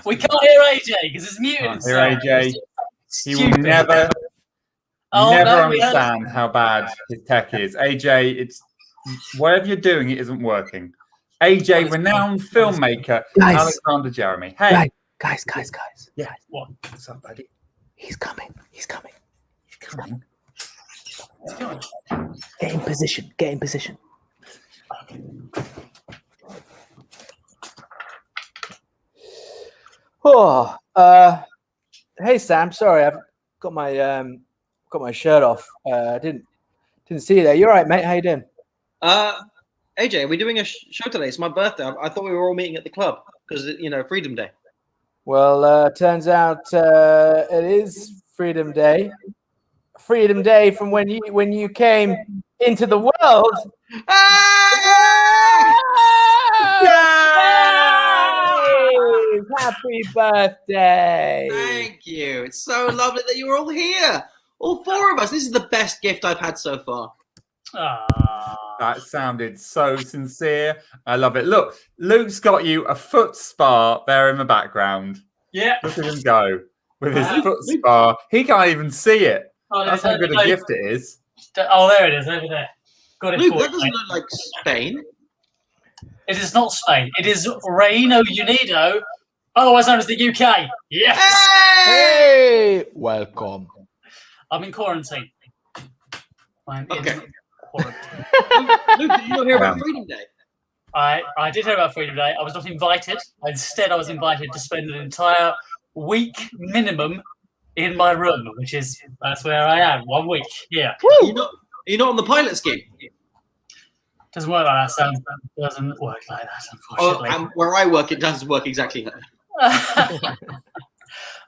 We can't hear AJ because it's muted. Can't hear AJ. He will never understand how bad his tech is. AJ, it's whatever you're doing, it isn't working. AJ, renowned filmmaker, Alexander Jeremy. Hey, guys. Yeah. What's up, buddy? He's coming. Coming. Get in position. Oh, hey Sam. Sorry, I've got my shirt off. Didn't see you there. You're right, mate. How you doing? AJ, are we doing a show today? It's my birthday. I thought we were all meeting at the club because Freedom Day. Well, turns out it is Freedom Day. Freedom Day from when you came into the world. Happy birthday! Thank you. It's so lovely that you're all here. All four of us. This is the best gift I've had so far. That sounded so sincere. I love it. Look, Luke's got you a foot spa there in the background. Yeah. Look at him go with his foot spa. He can't even see it. That's how good a gift it is. Oh, there it is, over there. Got it. Luke, that doesn't look like Spain. It is not Spain. It is Reino Unido, otherwise known as the UK. Yes. Hey, welcome. I'm in quarantine. Okay. Quarantine. Luke, did you not hear about Freedom Day? I did hear about Freedom Day. I was not invited. Instead, I was invited to spend an entire week minimum in my room, that's where I am. 1 week. Yeah. You're not on the pilot scheme. Doesn't work like that, Sam. It doesn't work like that, unfortunately. And where I work, it does work exactly like that.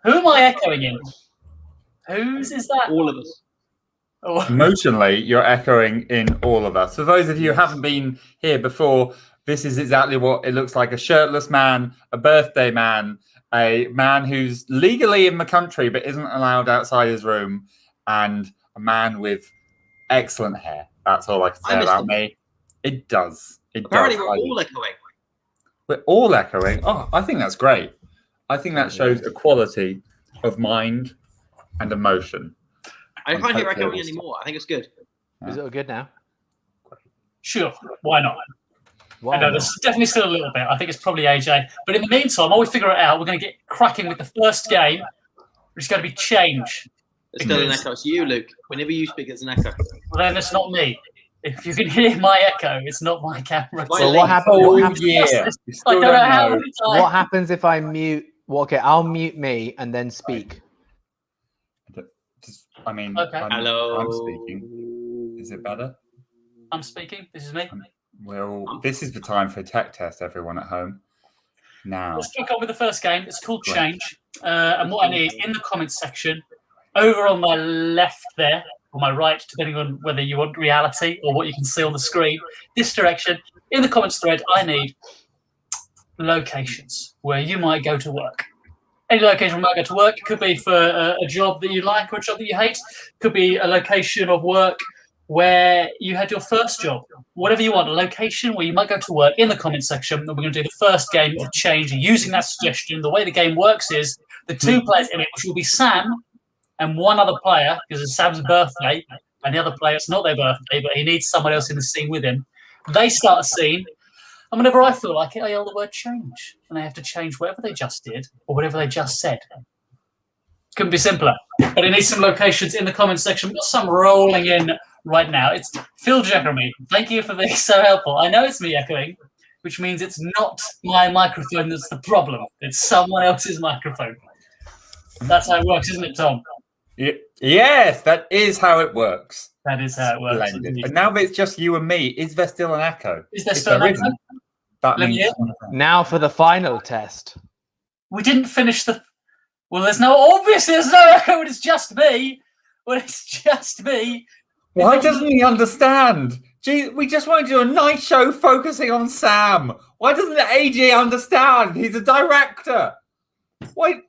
Who am I echoing in? Whose is that? All of us. Emotionally, you're echoing in all of us. For those of you who haven't been here before, this is exactly what it looks like. A shirtless man, a birthday man, a man who's legally in the country but isn't allowed outside his room, and a man with excellent hair. That's all I can say about me. It does. Apparently, we're all echoing. We're all echoing. Oh, I think that's great. I think that shows a quality of mind and emotion. I can't hear echoing anymore. I think it's good. Is it all good now? Sure. Why not? I know there's definitely still a little bit. I think it's probably AJ. But in the meantime, while we figure it out, we're going to get cracking with the first game, which is going to be change. It's still an echo. It's you, Luke. Whenever you speak, it's an echo. Well, then it's not me. If you can hear my echo, it's not my camera. So what happens? What happens if I mute? Well, okay, I'll mute me and then speak. Okay. Hello. I'm speaking. Is it better? I'm speaking. This is me. Well, this is the time for a tech test, everyone at home. Now. Let's kick on with the first game. It's called Change. And what I need in the comments section, over on my left there, or my right, depending on whether you want reality or what you can see on the screen, this direction, in the comments thread, I need locations where you might go to work. Any location where you might go to work. It could be for a job that you like or a job that you hate. It could be a location of work where you had your first job. Whatever you want, a location where you might go to work in the comments section. And we're going to do the first game of Change using that suggestion. The way the game works is the two players in it, which will be Sam and one other player, because it's Sam's birthday, and the other player, it's not their birthday, but he needs someone else in the scene with him. They start a scene, and whenever I feel like it, I yell the word change, and they have to change whatever they just did or whatever they just said. Couldn't be simpler. But it needs some locations in the comments section. We've got some rolling in right now. It's Phil Jeremy. Thank you for being so helpful. I know it's me echoing, which means it's not my microphone that's the problem. It's someone else's microphone. That's how it works, isn't it, Tom? Yes, that is how it works. That is how it works. And now that it's just you and me, is there still an echo? Is there still an echo? That means now for the final test. We didn't finish the... Well, there's no echo when it's just me. When it's just me. Why doesn't he understand? Gee, we just want to do a nice show focusing on Sam. Why doesn't AJ understand? He's a director. Why?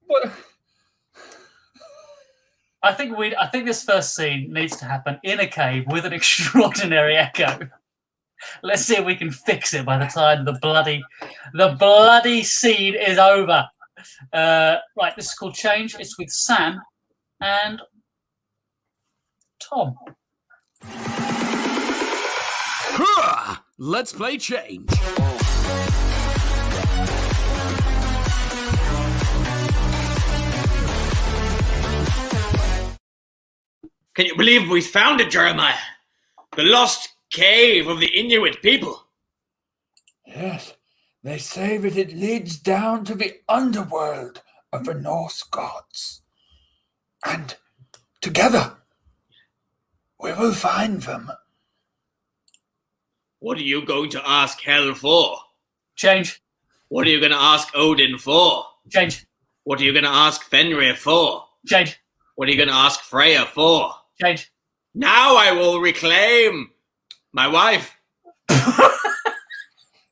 What? I think this first scene needs to happen in a cave with an extraordinary echo. Let's see if we can fix it by the time the bloody scene is over. Right, this is called Change. It's with Sam and Tom. Let's play Change. Can you believe we found it, Jeremiah? The lost cave of the Inuit people. Yes, they say that it leads down to the underworld of the Norse gods. And together, we will find them. What are you going to ask Hel for? Change. What are you going to ask Odin for? Change. What are you going to ask Fenrir for? Change. What are you going to ask Freya for? Change. Now I will reclaim my wife.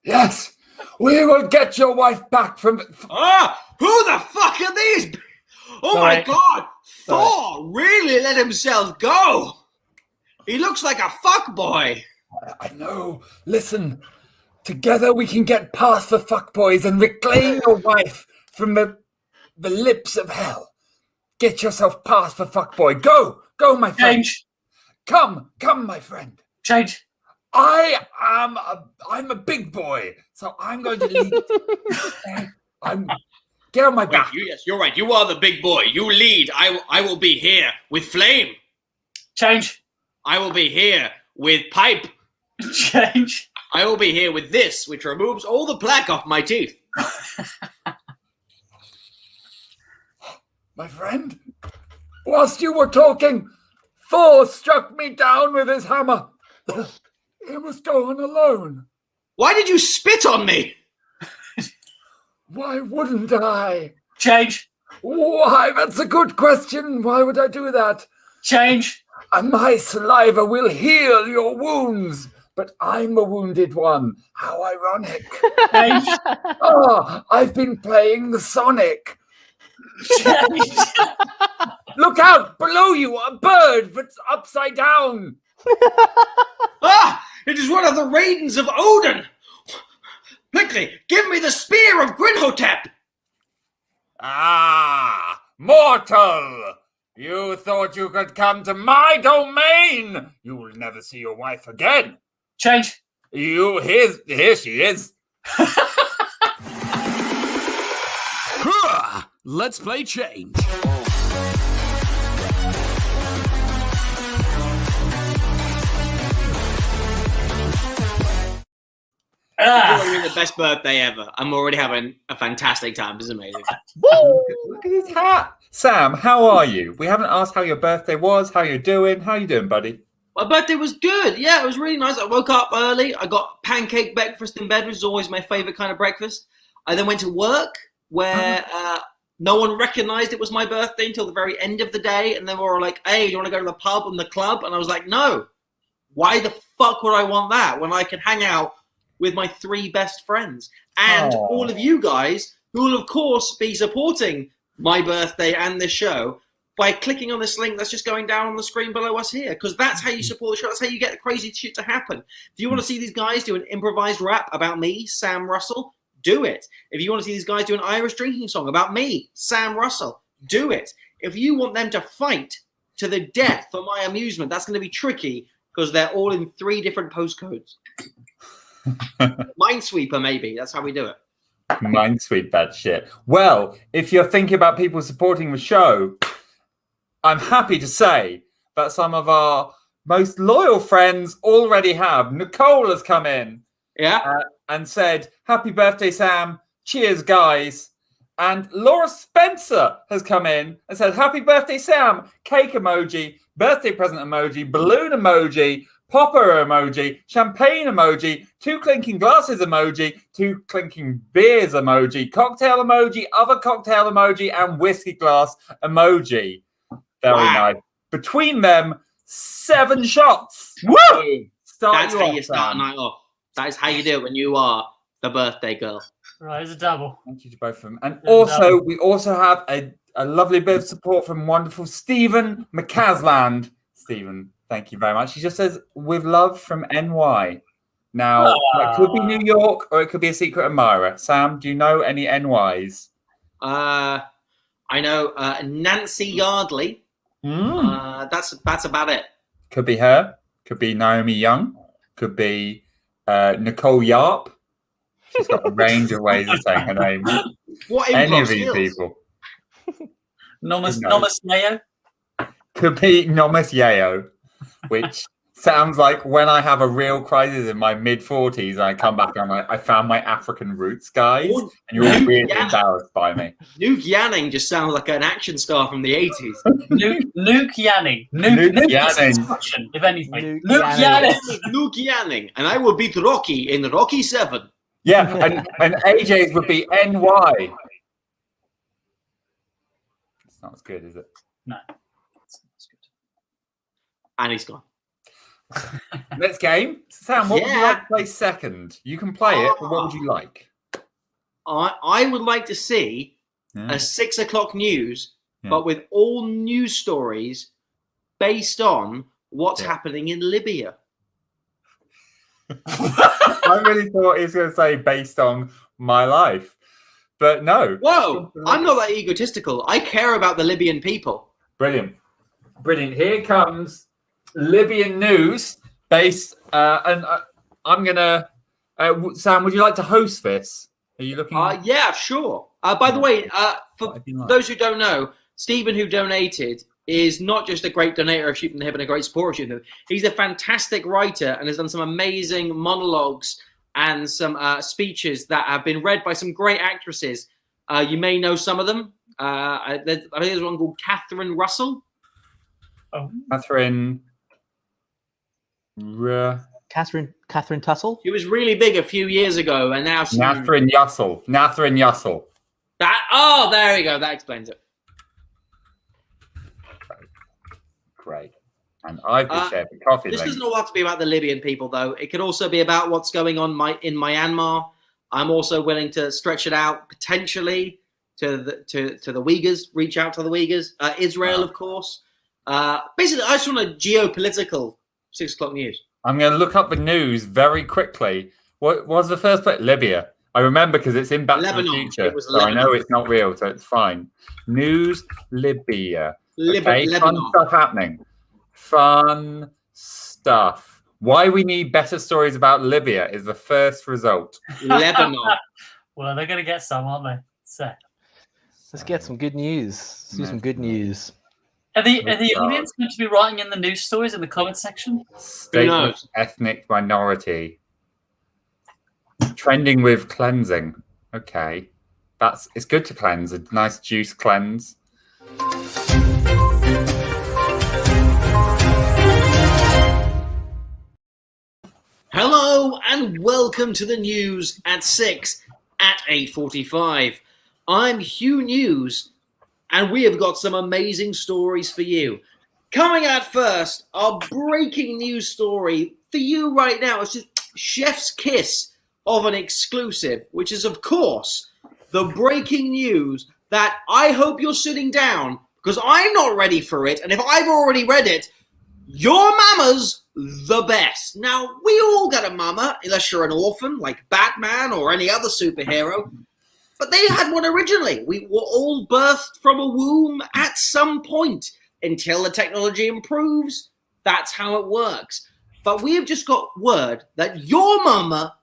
Yes, we will get your wife back from... Who the fuck are these? Oh Sorry. my God! Thor really let himself go. He looks like a fuckboy. I know. Listen, together we can get past the fuckboys and reclaim your wife from the lips of hell. Get yourself past the fuckboy. Go, my friend. Change. Come, my friend. Change. I'm a big boy, so I'm going to lead. Get on my back. Yes, you're right. You are the big boy. You lead. I will be here with flame. Change. I will be here with pipe. Change. I will be here with this, which removes all the plaque off my teeth. My friend, whilst you were talking, Thor struck me down with his hammer. He was going alone. Why did you spit on me? Why wouldn't I? Change. Why, that's a good question. Why would I do that? Change. And my saliva will heal your wounds, but I'm a wounded one. How ironic. Change. I've been playing the Sonic. Change. Look out, below you, a bird that's upside down. It is one of the raidens of Odin. Quickly, give me the spear of Grinhotep. Mortal! You thought you could come to my domain? You will never see your wife again. Change. Here she is. Let's play Change. You're having the best birthday ever. I'm already having a fantastic time. This is amazing. Look at his hat. Sam, how are you? We haven't asked how your birthday was, how you're doing. How you doing, buddy? My birthday was good. Yeah, it was really nice. I woke up early. I got pancake breakfast in bed, which is always my favorite kind of breakfast. I then went to work where no one recognized it was my birthday until the very end of the day. And then we were like, hey, do you want to go to the pub and the club? And I was like, no. Why the fuck would I want that when I can hang out with my 3 best friends and all of you guys who will, of course, be supporting my birthday and this show by clicking on this link that's just going down on the screen below us here, because that's how you support the show. That's how you get the crazy shit to happen. If you want to see these guys do an improvised rap about me, Sam Russell, do it. If you want to see these guys do an Irish drinking song about me, Sam Russell, do it. If you want them to fight to the death for my amusement, that's going to be tricky because they're all in 3 different postcodes. Minesweeper, maybe. That's how we do it. Minesweep that shit. Well, if you're thinking about people supporting the show, I'm happy to say that some of our most loyal friends already have. Nicole has come in and said, happy birthday, Sam. Cheers, guys. And Laura Spencer has come in and said, happy birthday, Sam. Cake emoji, birthday present emoji, balloon emoji, popper emoji, champagne emoji, 2 clinking glasses emoji, 2 clinking beers emoji, cocktail emoji, other cocktail emoji, and whiskey glass emoji. Very nice. Between them, 7 shots. Woo! That's how you start a night off. That is how you do it when you are the birthday girl. Right, it's a double. Thank you to both of them. And also, we also have a lovely bit of support from wonderful Stephen McCasland. Stephen, thank you very much. He just says, with love from NY. Now, that could be New York or it could be a secret admirer. Sam, do you know any NYs? I know Nancy Yardley. That's about it. Could be her. Could be Naomi Young. Could be Nicole Yarp. She's got a range of ways of saying her name. What Any improv of these skills? people. Nomus Mayo. Could be Nomus Yayo, which sounds like when I have a real crisis in my mid-40s, I come back and I found my African roots, guys, and you're all really embarrassed by me. Nuke Yanning just sounds like an action star from the 80s. Nuke Yanning. Nuke Nuke Yanning. Yanning. If anything. Nuke Nuke Yanning. Yanning. Nuke Yanning, and I will beat Rocky in Rocky 7. Yeah, and AJ's would be NY. It's not as good, is it? No. That's good. And he's gone. Next game. Sam, what would you Yeah. like to play second? You can play it, but what would you like? I would like to see Yeah. a 6 o'clock news, Yeah. but with all news stories based on what's Yeah. happening in Libya. I really thought he was going to say based on my life, but no. Whoa, I'm not that egotistical. I care about the Libyan people. Brilliant. Brilliant. Here comes Libyan news based, and I'm going to, Sam, would you like to host this? Are you looking? Yeah, sure. By the way, for I'd be like- those who don't know, Stephen, who donated, is not just a great donator of Shoot from the Hip and a great supporter of Shoot from the Hip. He's a fantastic writer and has done some amazing monologues and some speeches that have been read by some great actresses. You may know some of them. I think there's one called Catherine Russell. Catherine Tussle. She was really big a few years ago, and now she's Natharin Yussel. Natharin Yussel. there we go. That explains it. Great. And I've been shared the coffee This link. doesn't all have to be about the Libyan people, though. It could also be about what's going on in Myanmar. I'm also willing to stretch it out potentially to the Uyghurs. Reach out to the Uyghurs. Israel, of course. Basically, I just want a geopolitical 6 o'clock news. I'm going to look up the news very quickly. What was the first place? Libya. I remember because it's in Back to the Lebanon. Future. It was So I know Lebanon. it's not real, so it's fine. News Libya. Okay, fun Lebanon. stuff happening. Fun stuff. Why we need better stories about Libya is the first result. Lebanon. Well, they're going to get some, aren't they? So, Let's get some good news. Let's do some good news. are the audience going to be writing in the news stories in the comment section? State knows? ethnic minority. Trending with cleansing. Okay. It's good to cleanse. A nice juice cleanse. Hello and welcome to the news at 6 at 8:45. I'm Hugh News, and we have got some amazing stories for you. Coming out first, our breaking news story for you right now. It's just chef's kiss of an exclusive, which is, of course, the breaking news that I hope you're sitting down because I'm not ready for it. And if I've already read it, your mama's the best. Now, we all got a mama, unless you're an orphan like Batman or any other superhero. But they had one originally. We were all birthed from a womb at some point. Until the technology improves, that's how it works. But we have just got word that your mama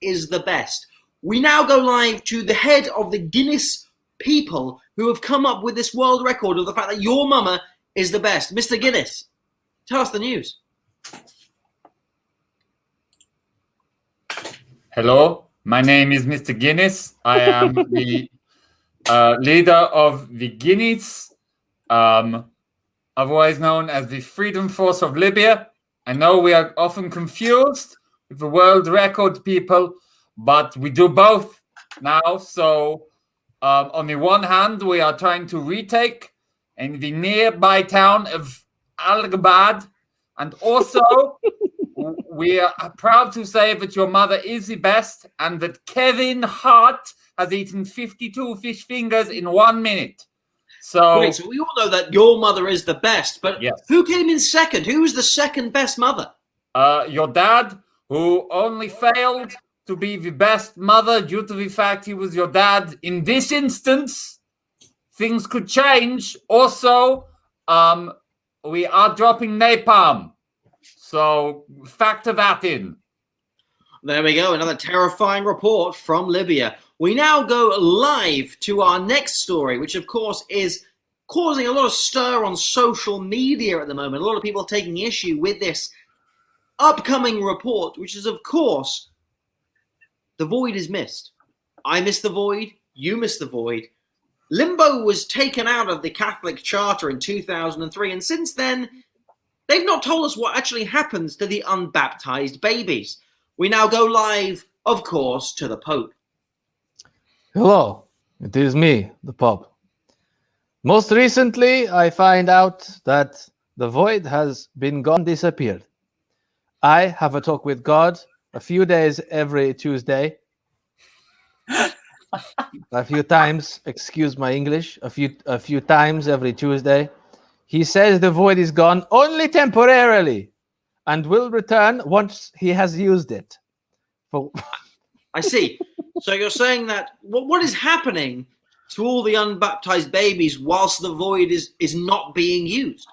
is the best. We now go live to the head of the Guinness people who have come up with this world record of the fact that your mama is the best. Mr. Guinness, tell us the news. Hello, my name is Mr. Guinness. I am the leader of the Guinness, otherwise known as the Freedom Force of Libya. I know we are often confused with the world record people, but we do both now. So on the one hand, we are trying to retake in the nearby town of Al-Ghabad, and also we are proud to say that your mother is the best and that Kevin Hart has eaten 52 fish fingers in 1 minute. So, Great, so we all know that your mother is the best, but Yes. who came in second? Who was the second best mother? your dad, who only failed to be the best mother due to the fact he was your dad in this instance, things could change. Also, we are dropping napalm. So factor that in. There we go, another terrifying report from Libya. We now go live to our next story, which of course is causing a lot of stir on social media at the moment. A lot of people taking issue with this upcoming report, which is of course, the void is missed. I miss the void, you miss the void. Limbo was taken out of the Catholic Charter in 2003, and since then, they've not told us what actually happens to the unbaptized babies. We now go live, of course, to the Pope. Hello, it is me, the Pope. Most recently, I find out that the void has been gone, disappeared. I have a talk with God a few days every Tuesday. A few times, excuse my English, a few times every Tuesday. He says the void is gone only temporarily and will return once he has used it. I see. So you're saying that what is happening to all the unbaptized babies whilst the void is not being used?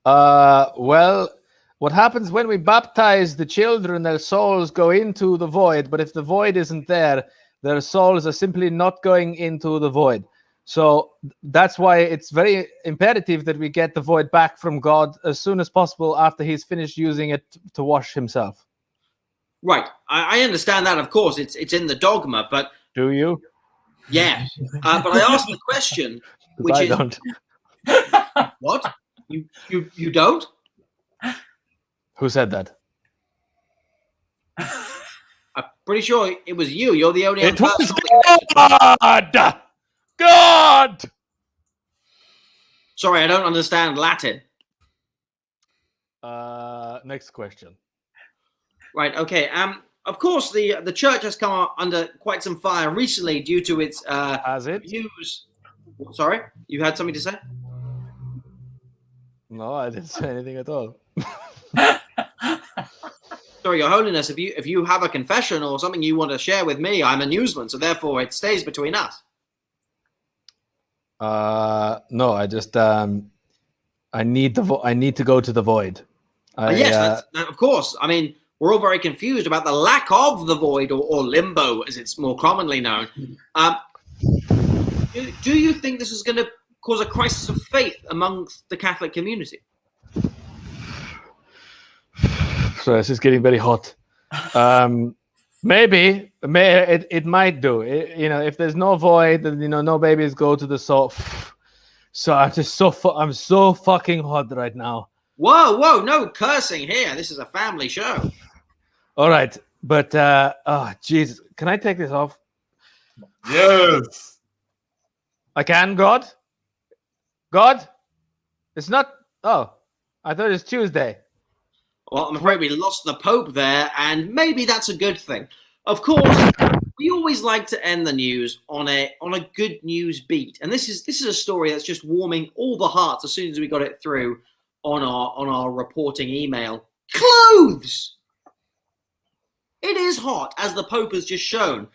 Well, what happens when we baptize the children, their souls go into the void, but if the void isn't there, their souls are simply not going into the void. So that's why it's very imperative that we get the void back from God as soon as possible after he's finished using it to wash himself. Right. I understand that, of course. It's in the dogma, but... Do you? Yeah. But I asked the question, which is... don't. What? You don't? Who said that? I'm pretty sure it was you. You're the only It was person. God! Sorry, I don't understand Latin. Next question. Right, okay. Of course, the church has come under quite some fire recently due to its Has it? views. Sorry, you had something to say? No, I didn't say anything at all. Sorry, Your Holiness, if you have a confession or something you want to share with me, I'm a newsman, so therefore it stays between us. No, I just I need to go to the void. Yes, of course. I mean, we're all very confused about the lack of the void or limbo, as it's more commonly known. Do you think this is going to cause a crisis of faith amongst the Catholic community? So this is getting very hot. Maybe it might do. If there's no void, then no babies go to the soul. So I'm so fucking hot right now. Whoa, no cursing here. This is a family show. All right, but oh Jesus, can I take this off? Yes. I can, God. God, it's not. Oh, I thought it's Tuesday. Well, I'm afraid we lost the Pope there, and maybe that's a good thing. Of course, we always like to end the news on a good news beat, and this is a story that's just warming all the hearts as soon as we got it through on our reporting email. Clothes. It is hot, as the Pope has just shown.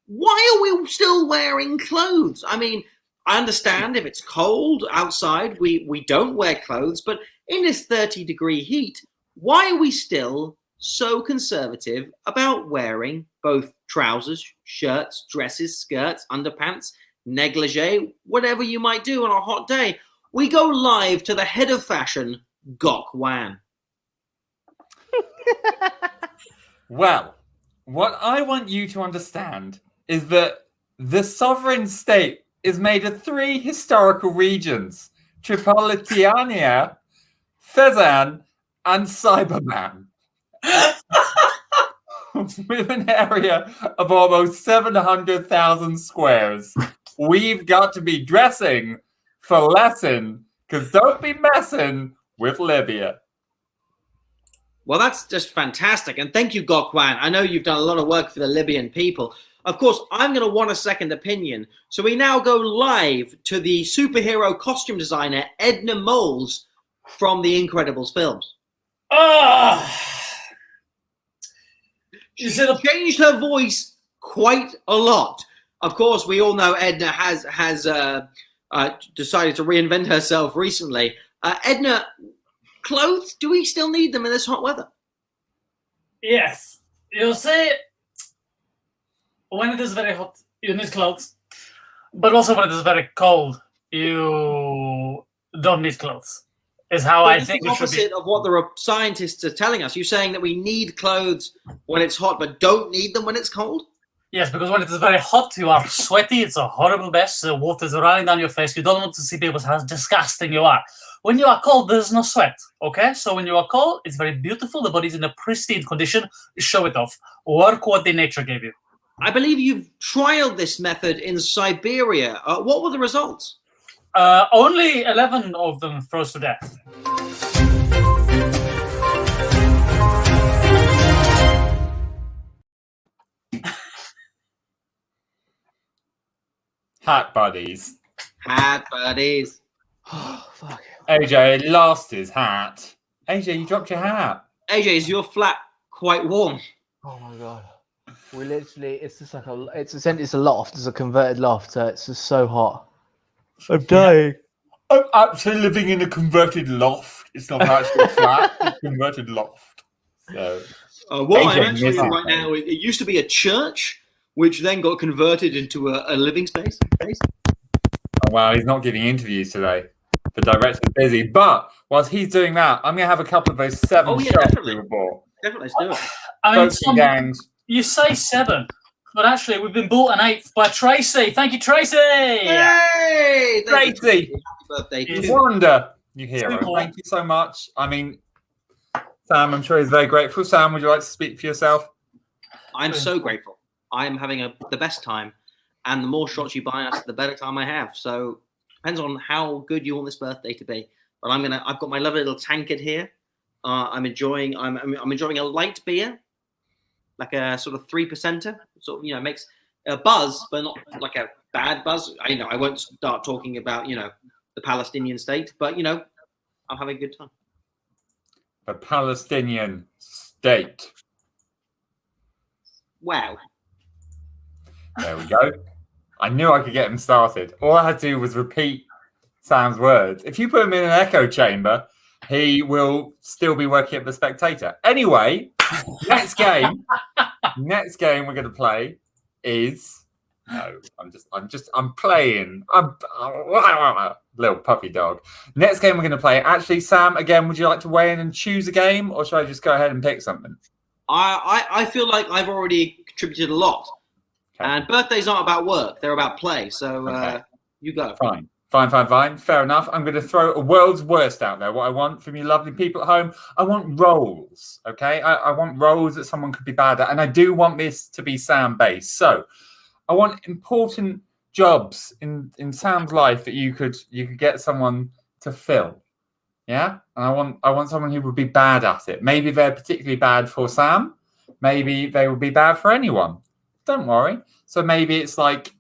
Why are we still wearing clothes? I mean, I understand if it's cold outside, we don't wear clothes, but in this 30-degree heat, why are we still so conservative about wearing both trousers, shirts, dresses, skirts, underpants, negligee, whatever you might do on a hot day? We go live to the head of fashion, Gok Wan. Well, what I want you to understand is that the sovereign state is made of 3 historical regions: Tripolitania, Fezzan, and Cyberman. With an area of almost 700,000 squares. We've got to be dressing for lesson, because don't be messing with Libya. Well, that's just fantastic. And thank you, Gok Wan. I know you've done a lot of work for the Libyan people. Of course, I'm going to want a second opinion. So we now go live to the superhero costume designer, Edna Moles, from the Incredibles films. She changed her voice quite a lot. Of course, we all know Edna has decided to reinvent herself recently. Edna, clothes, do we still need them in this hot weather? Yes. You see, when it is very hot, you need clothes. But also when it is very cold, you don't need clothes. Is how I think the opposite of what the scientists are telling us. You're saying that we need clothes when it's hot, but don't need them when it's cold? Yes, because when it is very hot, you are sweaty. It's a horrible mess. The water is running down your face. You don't want to see people how disgusting you are. When you are cold, there's no sweat. Okay? So when you are cold, it's very beautiful. The body's in a pristine condition. Show it off. Work what the nature gave you. I believe you've trialed this method in Siberia. What were the results? Only 11 of them froze to death. Hat buddies. Hat buddies. Oh, fuck. AJ lost his hat. AJ, you dropped your hat. AJ, is your flat quite warm? Oh my god. We literally, it's just like it's a loft. It's a converted loft. So it's just so hot. I'm dying. I'm actually living in a converted loft. It's not actually a flat, it's a converted loft. So, what I'm AJ actually missed in that, right now, it used to be a church, which then got converted into a living space. oh, wow, he's not giving interviews today. The director's busy. But whilst he's doing that, I'm going to have a couple of those 7 Oh, yeah, shots definitely. we report. Definitely, let's do it. I mean, Folks and gangs. you say 7, but actually we've been bought an 8th by Tracy. Thank you, Tracy! Hey! Thank you. Tracy! Happy birthday to Yes. you. Wanda, you hero. Super. Thank you so much. I mean, Sam, I'm sure he's very grateful. Sam, would you like to speak for yourself? I'm so grateful. I'm having the best time, and the more shots you buy us, the better time I have. So depends on how good you want this birthday to be. But I've got my lovely little tankard here. I'm enjoying a light beer, like a sort of 3%er. Sort of, makes a buzz, but not like a bad buzz. I won't start talking about the Palestinian state, but I'm having a good time. The Palestinian state. Wow. There we go. I knew I could get him started. All I had to do was repeat Sam's words. If you put him in an echo chamber, he will still be working at the Spectator. Anyway, next game we're going to play is I'm playing. I'm little puppy dog. Next game we're going to play. Actually, Sam, again, would you like to weigh in and choose a game, or should I just go ahead and pick something? I feel like I've already contributed a lot. Okay. And birthdays aren't about work; they're about play. So Okay. You go. Fine. Fair enough. I'm going to throw a world's worst out there. What I want from you lovely people at home, I want roles, okay? I want roles that someone could be bad at, and I do want this to be Sam-based. So I want important jobs in Sam's life that you could get someone to fill, yeah? And I want someone who would be bad at it. Maybe they're particularly bad for Sam. Maybe they would be bad for anyone. Don't worry. So maybe it's like...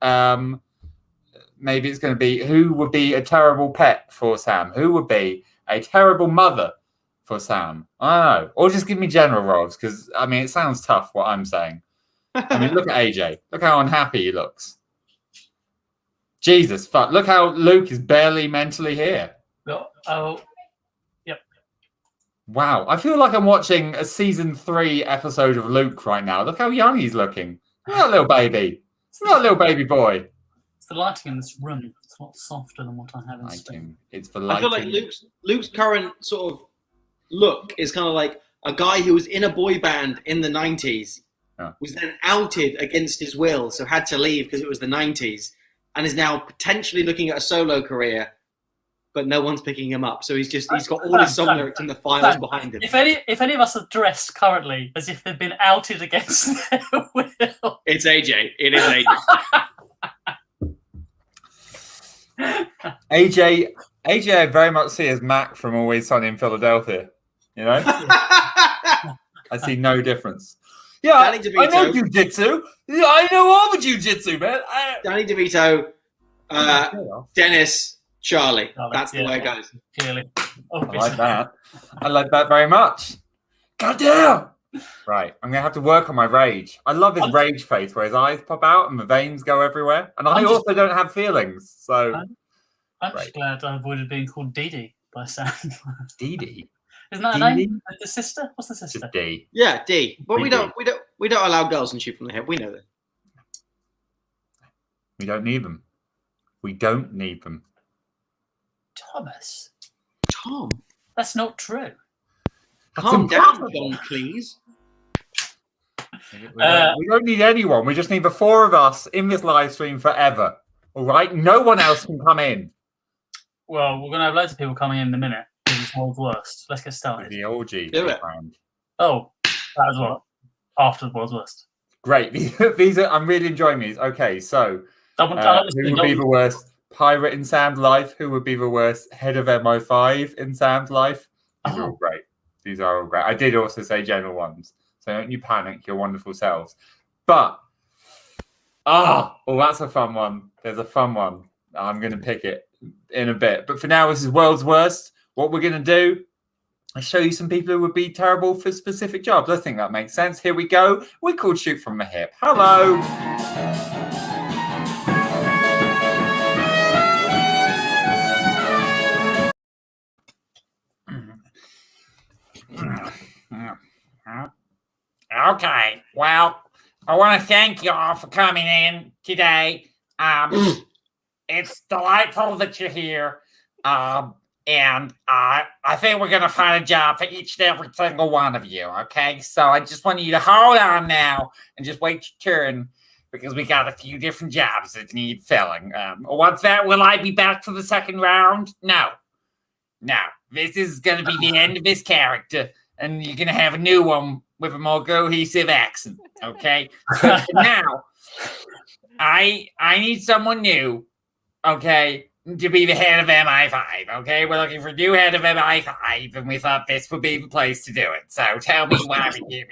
maybe it's going to be who would be a terrible pet for Sam? Who would be a terrible mother for Sam? I don't know. Or just give me general roles because, I mean, it sounds tough what I'm saying. I mean, look at AJ. Look how unhappy he looks. Jesus, fuck. Look how Luke is barely mentally here. No, oh, yep. Wow. I feel like I'm watching a season 3 episode of Luke right now. Look how young he's looking. Look at that little baby. It's not a little baby boy. It's the lighting in this room. It's a lot softer than what I have in Spain. Lighting. It's the I lighting. feel like Luke's current sort of look is kind of like a guy who was in a boy band in the 90s, was then outed against his will, so had to leave because it was the 90s, and is now potentially looking at a solo career, but no one's picking him up. So he's got all his song lyrics in the files behind him. If any of us are dressed currently as if they've been outed against their will, It's AJ. It is AJ. AJ, I very much see as Mac from Always Sunny in Philadelphia. You know, I see no difference. Yeah, Danny DeVito. I know jiu-jitsu. Yeah, I know all the jiu-jitsu, man. Danny DeVito, Dennis, Charlie. Charlie, That's the yeah. way it goes. clearly. I like that. I like that very much. God damn! Right, I'm gonna have to work on my rage. I love his rage face where his eyes pop out and the veins go everywhere. And I also don't have feelings, so I'm just glad I avoided being called Dee Dee by Sam. Dee Dee. Isn't that a name? The sister? What's the sister? Just D. Yeah, D. But we D. don't allow girls and shoot from the hip. We know that. We don't need them. We don't need them. Thomas. Tom. That's not true. Calm down, Don, please. We don't need anyone. We just need the four of us in this live stream forever. All right? No one else can come in. Well, we're going to have loads of people coming in a minute. This is world's worst. Let's get started. The orgy. Do it. Oh, that as well. After the world's worst. Great. These are. I'm really enjoying these. Okay, so who would be the worst pirate in Sam's life? Who would be the worst head of MI5 in Sam's life? These are all great. These are all great. I did also say general ones, so don't you panic, your wonderful selves. But that's a fun one. There's a fun one. I'm going to pick it in a bit. But for now, this is world's worst. What we're going to do, I show you some people who would be terrible for specific jobs. I think that makes sense. Here we go. We're called Shoot from the Hip. Hello. Okay, well, I want to thank you all for coming in today. It's delightful that you're here. And I think we're going to find a job for each and every single one of you, okay? So I just want you to hold on now and just wait your turn because we got a few different jobs that need filling. What's that? Will I be back for the second round? No. This is going to be the end of this character, and you're going to have a new one with a more cohesive accent, okay? So for now, I need someone new, okay, to be the head of MI5, okay? We're looking for a new head of MI5, and we thought this would be the place to do it. So tell me why we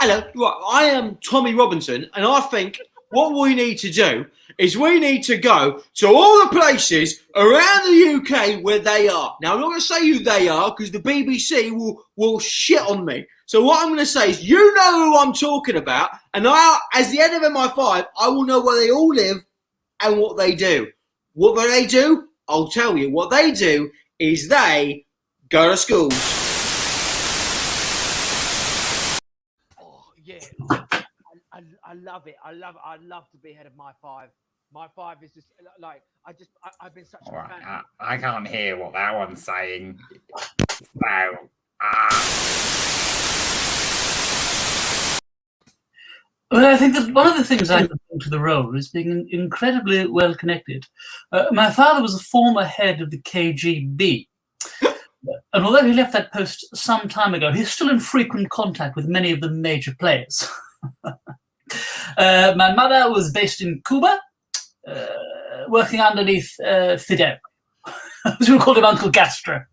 Hello, right, I am Tommy Robinson, and I think what we need to do is we need to go to all the places around the UK where they are. Now, I'm not going to say who they are because the BBC will shit on me. So what I'm going to say is you know who I'm talking about, and I, as the head of MI5, I will know where they all live and what they do. What do they do? I'll tell you. What they do is they go to schools. Oh, yeah. I love it. I'd love to be head of my five. My five is just like I've been such a fan. I can't hear what that one's saying. Well, I think that one of the things I bring to the role is being incredibly well connected. My father was a former head of the KGB. And although he left that post some time ago, he's still in frequent contact with many of the major players. My mother was based in Cuba, working underneath Fidel. We called him Uncle Castro.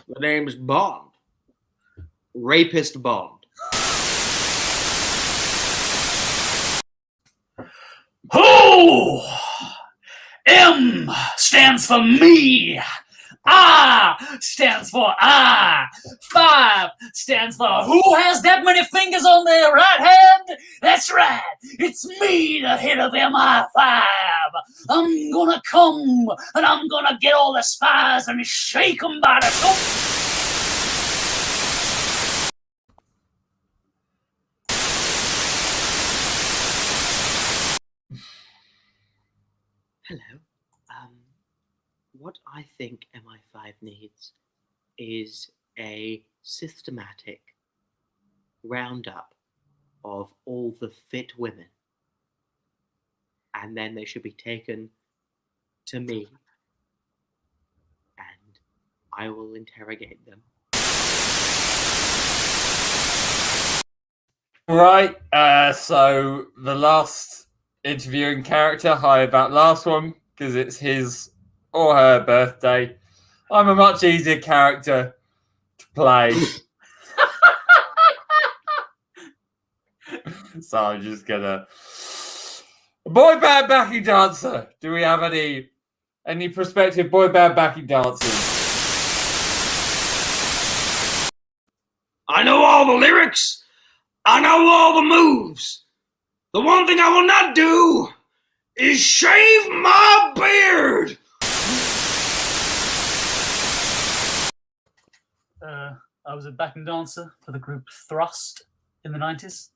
The name's Bond. Rapist Bond. Who? M stands for me. R stands for I. 5 stands for who has that many fingers on their right hand? That's right. It's me, the head of MI5. I'm gonna come and I'm gonna get all the spies and shake them by the toe. Hello. What I think MI5 needs is a systematic roundup of all the fit women. And then they should be taken to me. And I will interrogate them. Right. So the last interviewing character, hi about last one, because it's his or her birthday. I'm a much easier character to play. So I'm just gonna boy band backing dancer. Do we have any prospective boy band backing dancers? I know all the lyrics. I know all the moves. The one thing I will not do is shave my beard. I was a backing dancer for the group Thrust in the 90s.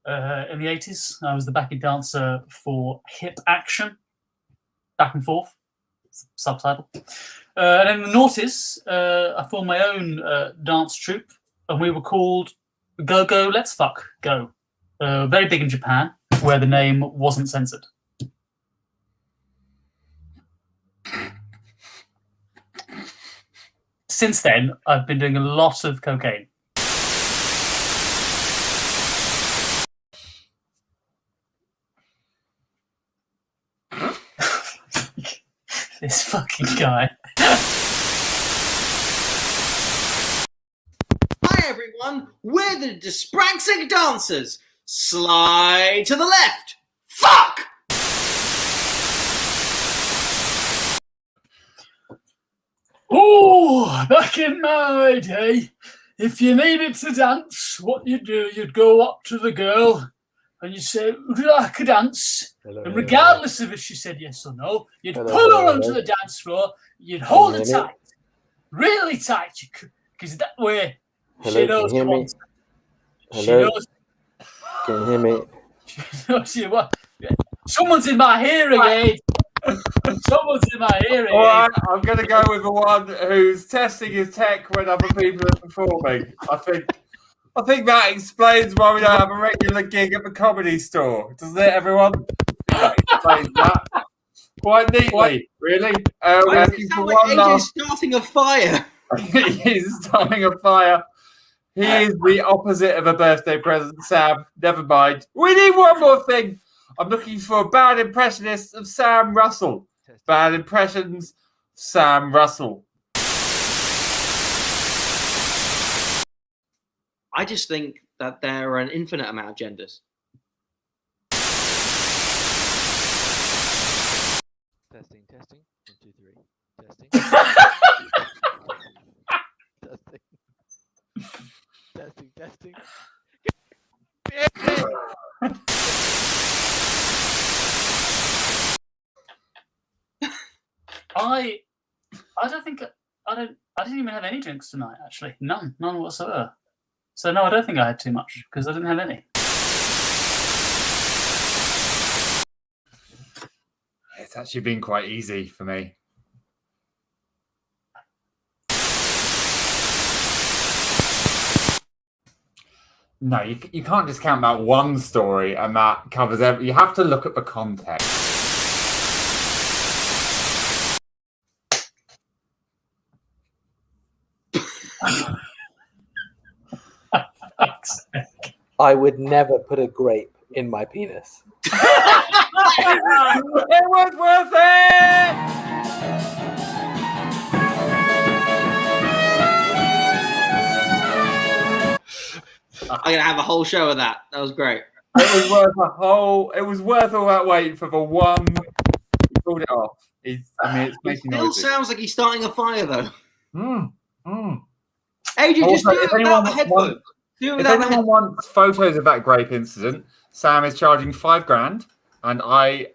In the 80s, I was the backing dancer for Hip Action, Back and Forth, subtitle. And in the noughties, I formed my own dance troupe, and we were called Go Go Let's Fuck Go. Very big in Japan, where the name wasn't censored. Since then, I've been doing a lot of cocaine. This fucking guy. Hi everyone, we're the Dyspraxic Dancers. Slide to the left. Fuck! Oh, back in my day, if you needed to dance, what you'd do, you'd go up to the girl and you'd say, would you like a dance? And regardless of if she said yes or no, you'd pull her onto the dance floor, you'd hold her tight, really tight, because that way she knows can you hear me? She Hello? knows. Can you hear me? She knows you what. Someone's in my hearing aid. Someone's in my hearing All aid. right, I'm going to go with the one who's testing his tech when other people are performing. I think that explains why we don't have a regular gig at the Comedy Store, doesn't it, everyone? That explains that quite neatly, really. Why We're does looking it for sound like one AJ's last. starting a fire? He's starting a fire. He is the opposite of a birthday present, Sam. Never mind. We need one more thing. I'm looking for bad impressionists of Sam Russell. Bad impressions, Sam Russell. I just think that there are an infinite amount of genders. Testing. 1, 2, 3. Testing. I don't think I didn't even have any drinks tonight. Actually, none whatsoever. So no, I don't think I had too much because I didn't have any. It's actually been quite easy for me. No, you can't just count that one story and that covers every. You have to look at the context. I would never put a grape in my penis. It was worth it! I'm gonna have a whole show of that. That was great. It was worth all that wait for the one. He pulled it off. It's It making still noises. sounds like he's starting a fire though. Mm. AJ, just Also, do it if without anyone the headphones. Do it If without the anyone wants photos of that grape incident, Sam is charging $5,000, and I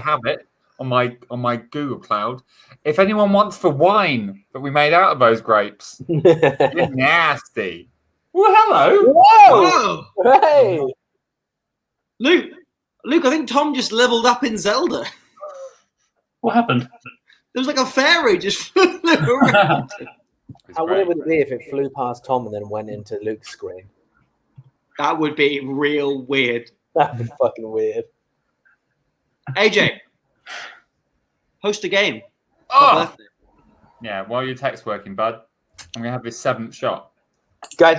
have it on my Google Cloud. If anyone wants the wine that we made out of those grapes, you're nasty. Well, hello. Whoa! Whoa! Hey! Luke, I think Tom just leveled up in Zelda. What happened? There was like a fairy just flew around. How weird would it be if it flew past Tom and then went into Luke's screen? That would be real weird. That'd be fucking weird. AJ, host a game. Oh, yeah. While your tech's working, bud, I'm gonna have this 7th shot. Guys,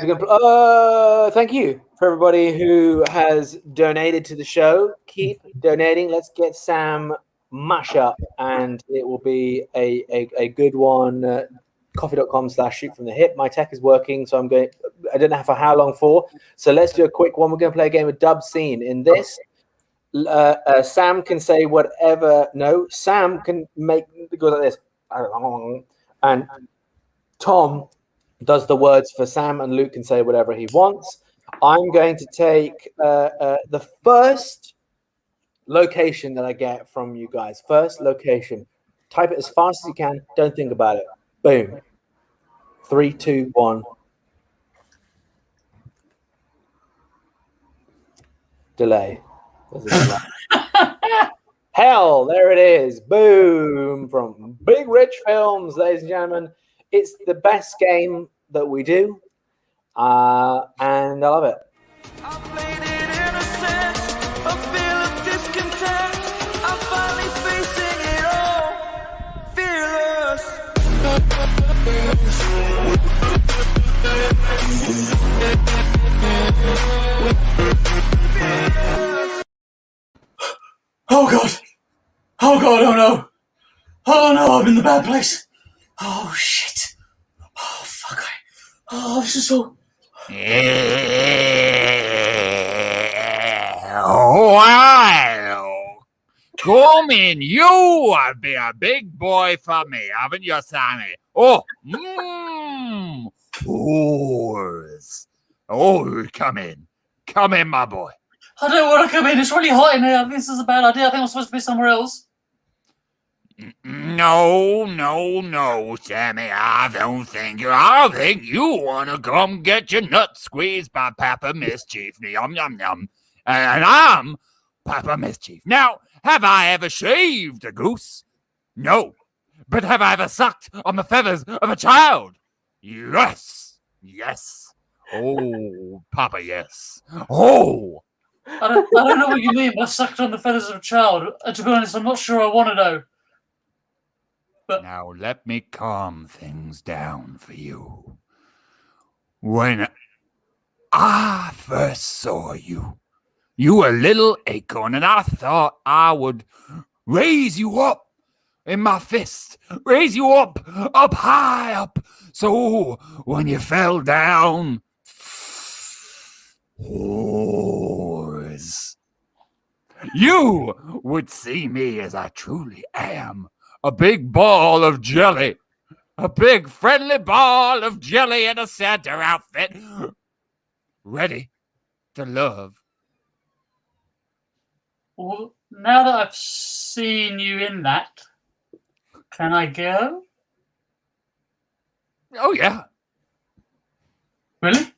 thank you for everybody who has donated to the show. Keep donating. Let's get Sam mash up, and it will be a good one coffee.com/shoot from the hip. My tech is working, so I don't know for how long for. So let's do a quick one. We're going to play a game of dub scene. In this, Sam can say whatever. No, Sam can go like this. And Tom does the words for Sam, and Luke can say whatever he wants. I'm going to take the first location that I get from you guys. First location. Type it as fast as you can. Don't think about it. Boom. 3, 2, 1. Delay. There's a delay. Hell, there it is. Boom. From Big Rich Films, ladies and gentlemen. It's the best game that we do. And I love it. I played it innocent, a feel of discontent. I'm finally facing it all, fearless. Oh god! Oh god! Oh no! Oh no! I'm in the bad place. Oh shit! Oh fuck! Oh, this is so. Wow! Come in, you have been a big boy for me, haven't you, Sammy? Oh, whores. Oh, come in, my boy. I don't want to come in. It's really hot in here. This is a bad idea. I think I'm supposed to be somewhere else. No, Sammy. I don't think you. I think you want to come get your nuts squeezed by Papa Mischief. Yum, yum, yum. And I'm Papa Mischief. Now, have I ever shaved a goose? No. But have I ever sucked on the feathers of a child? Yes. Oh, Papa, yes. Oh. I don't know what you mean by sucked on the feathers of a child. To be honest, I'm not sure I want to know. But now let me calm things down for you. When I first saw you, you were a little acorn, and I thought I would raise you up in my fist, raise you up high up, so when you fell down, whores, you would see me as I truly am, a big ball of jelly, a big friendly ball of jelly in a Santa outfit, ready to love. well, now that I've seen you in that, can I go? Oh, yeah. Really?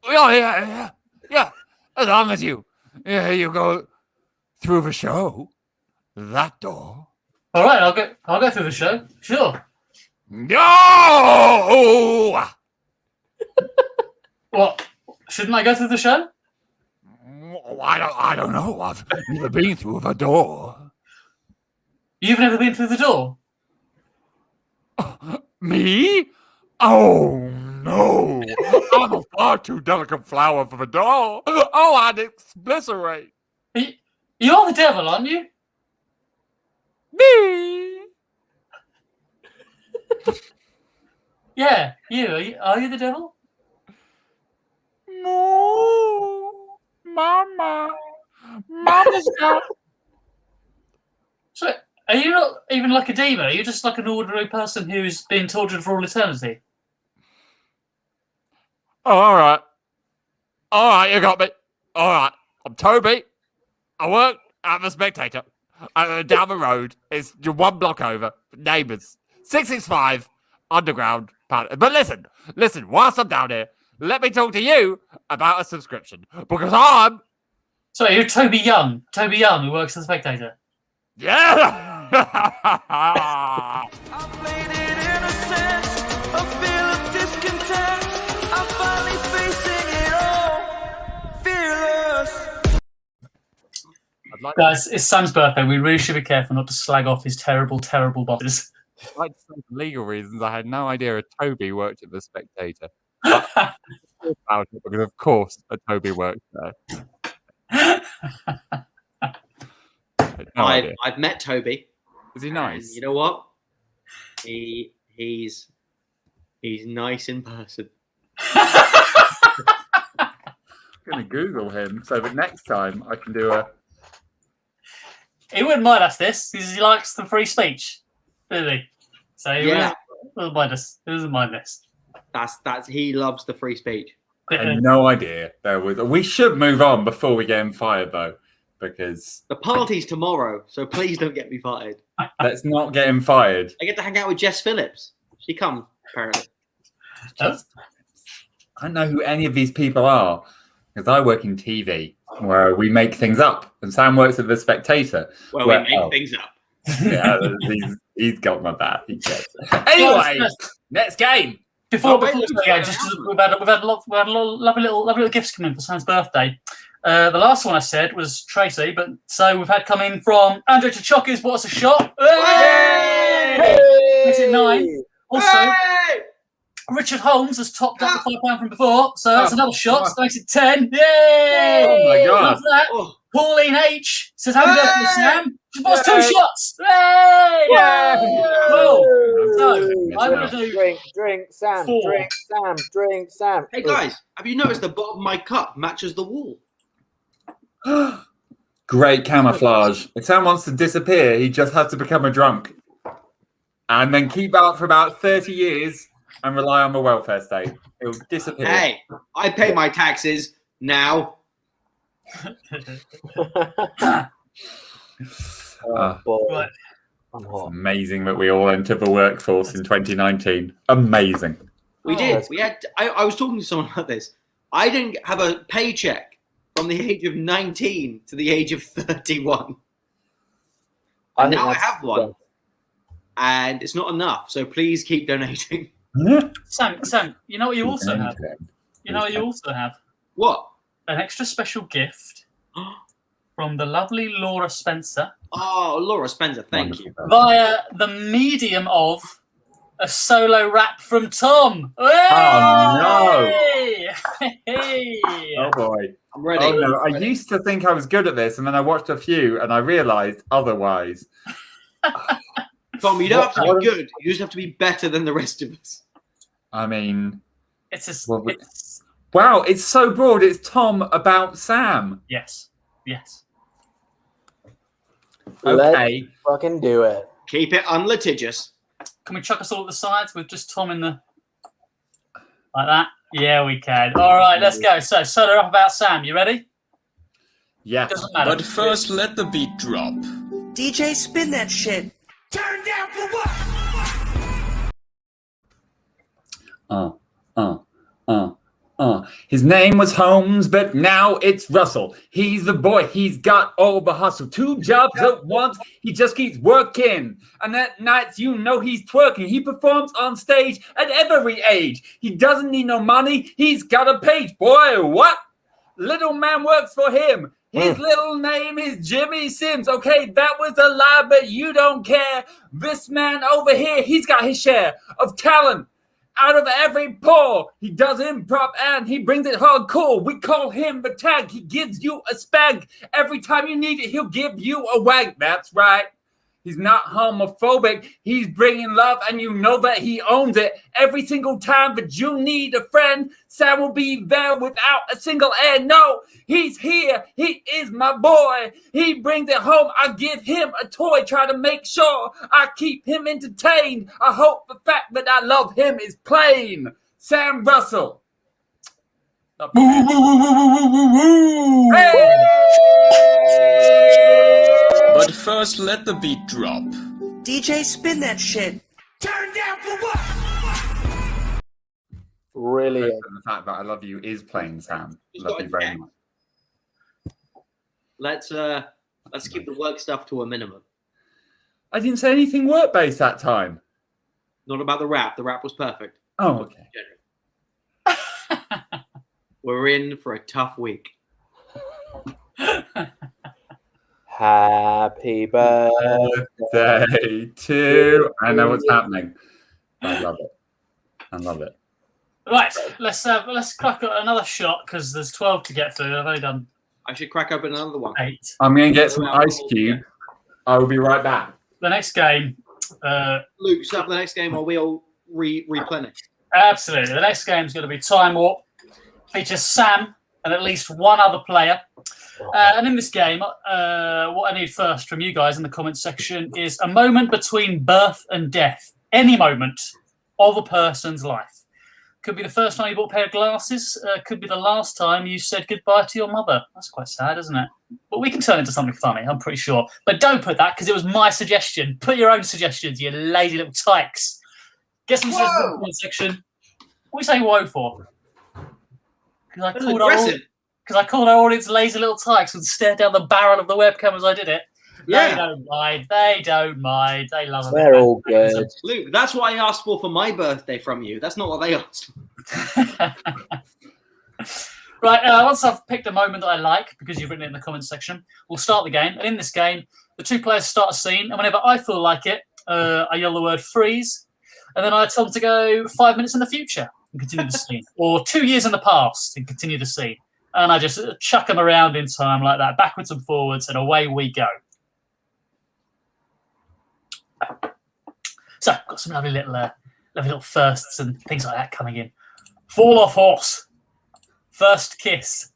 Oh, yeah. As long as you go through the show, that door. All right, I'll go through the show. Sure. No! What? Shouldn't I go through the show? I don't know. I've never been through the door. You've never been through the door? Me? Oh, no. I'm a far too delicate flower for the door. Oh, I'd expliciterate. You're the devil, aren't you? Me? Yeah, you. Are you the devil? No. Mama's not. So, are you not even like a demon? Are you just like an ordinary person who's being tortured for all eternity? Oh, all right, you got me. All right, I'm Toby. I work at the Spectator. Down the road, it's one block over. Neighbours, 665 Underground. But listen. Whilst I'm down here, let me talk to you about a subscription because I'm. Sorry, you're Toby Young. Toby Young, who works at the Spectator. Yeah. I played it innocent, a feel of discontent. I'm finally facing it all, fearless. Guys, it's Sam's birthday. We really should be careful not to slag off his terrible, terrible bosses. Like for legal reasons, I had no idea a Toby worked at the Spectator. But about it because of course a Toby worked there. I've met Toby. Is he nice? And you know what? He He's nice in person. I'm going to Google him so that next time I can do a. He wouldn't mind us this because he likes the free speech, doesn't he? So he Yeah. doesn't mind us. He doesn't mind this. That's he loves the free speech. I had no idea there was. We should move on before we get him fired, though, because The party's tomorrow, so please don't get me fired. let's not get him fired. I get to hang out with Jess Phillips. She comes, apparently. Just, I don't know who any of these people are because I work in TV where we make things up, and Sam works at The Spectator. Well, where- we make things up. Yeah, he's got my back. He gets it. Anyway, next game. Before wait, we let's go, go. just we've had a lot lovely little gifts come in for Sam's birthday. The last one I said was Tracy, but so we've had come in from Andrew Chachokas. What's a shot? Hey! Makes it 9. Also, Hey! Richard Holmes has topped up the £5 from before, so that's Oh, another shot. wow. So that makes it 10. Yay! Oh my God. After that, Oh, Pauline H says, "Happy birthday, Sam." She bought Yay! 2 shots. Yay! Cool. So I'm Yeah. going to do. Drink, Sam. 4. Drink, Sam. hey guys, have you noticed the bottom of my cup matches the wall? Great camouflage. If Sam wants to disappear, he just has to become a drunk and then keep out for about 30 years and rely on the welfare state. He'll disappear. Hey, I pay my taxes now. Oh, boy. Right. I'm It's hot. amazing that we all entered the workforce in 2019. Amazing. We Oh, did. that's We had. I was talking to someone about this. I didn't have a paycheck from the age of 19 to the age of 31. I And think now I that's- have one, and it's not enough. So please keep donating. Sam, you know what you also have? You know what you also have? What? An extra special gift from the lovely Laura Spencer Oh, Laura Spencer, thank you. via the medium of a solo rap from Tom. Oh, Hey! Hey! Oh boy. I'm ready. Oh no, I used to think I was good at this, and then I watched a few and I realized otherwise. Tom, you don't have to What- be good. You just have to be better than the rest of us. I mean, It's a, Well, we- it's, wow, it's so broad. It's Tom about Sam. yes. Let's Okay. fucking do it. Keep it unlitigious. Can we chuck us all at the sides with just Tom in the like that? Yeah, we can. All right, let's go. So, solo up about Sam. You ready? Yeah. Doesn't matter. But first, let the beat drop. DJ, spin that shit. Turn down for what? His name was Holmes, but now it's Russell. He's the boy. He's got all the hustle. 2 jobs at once. He just keeps working. And at nights, you know he's twerking. He performs on stage at every age. He doesn't need no money. He's got a page. Boy, what? Little man works for him. His little name is Jimmy Sims. Okay, that was a lie, but you don't care. This man over here, he's got his share of talent. Out of every pore, he does improv and he brings it hardcore. We call him the tag. He gives you a spag. Every time you need it, he'll give you a wag. That's right. He's not homophobic. He's bringing love, and you know that he owns it. Every single time that you need a friend, Sam will be there without a single end. No, he's here. He is my boy. He brings it home. I give him a toy. Try to make sure I keep him entertained. I hope the fact that I love him is plain. Sam Russell. But first, let the beat drop. DJ, spin that shit. Turn down for what? Brilliant. The fact that I love you is plain, Sam. He's Love got you a very tag. much. Let's keep the work stuff to a minimum. I didn't say anything work-based that time. Not about the rap. The rap was perfect. Oh, okay. We're in for a tough week. Happy birthday. Day 2. I know what's happening. I love it. I love it. Right, let's crack another shot because there's 12 to get through. I've only done I should crack open another one. 8. I'm going to get some ice cube. I will be right back. The next game Luke, set up the next game, or we'll replenish. Absolutely. The next game is going to be Time Warp. Features Sam and at least one other player. And in this game, what I need first from you guys in the comments section is a moment between birth and death. Any moment of a person's life. Could be the first time you bought a pair of glasses. Could be the last time you said goodbye to your mother. That's quite sad, isn't it? But we can turn it into something funny, I'm pretty sure. But don't put that, because it was my suggestion. Put your own suggestions, you lazy little tykes. Get some suggestions in the comment section. What are you saying whoa for? Because I called our audience lazy little tykes and stared down the barrel of the webcam as I did it. Yeah. They don't mind. They don't mind. They love it. They're all good. Luke, that's what I asked for my birthday from you. That's not what they asked for. Right, once I've picked a moment that I like, because you've written it in the comments section, we'll start the game. And in this game, the two players start a scene, and whenever I feel like it, I yell the word freeze, and then I tell them to go 5 minutes in the future and continue the scene, or 2 years in the past and continue the scene. And I just chuck them around in time like that, backwards and forwards, and away we go. So, I've got some lovely little firsts and things like that coming in. Fall off horse. First kiss.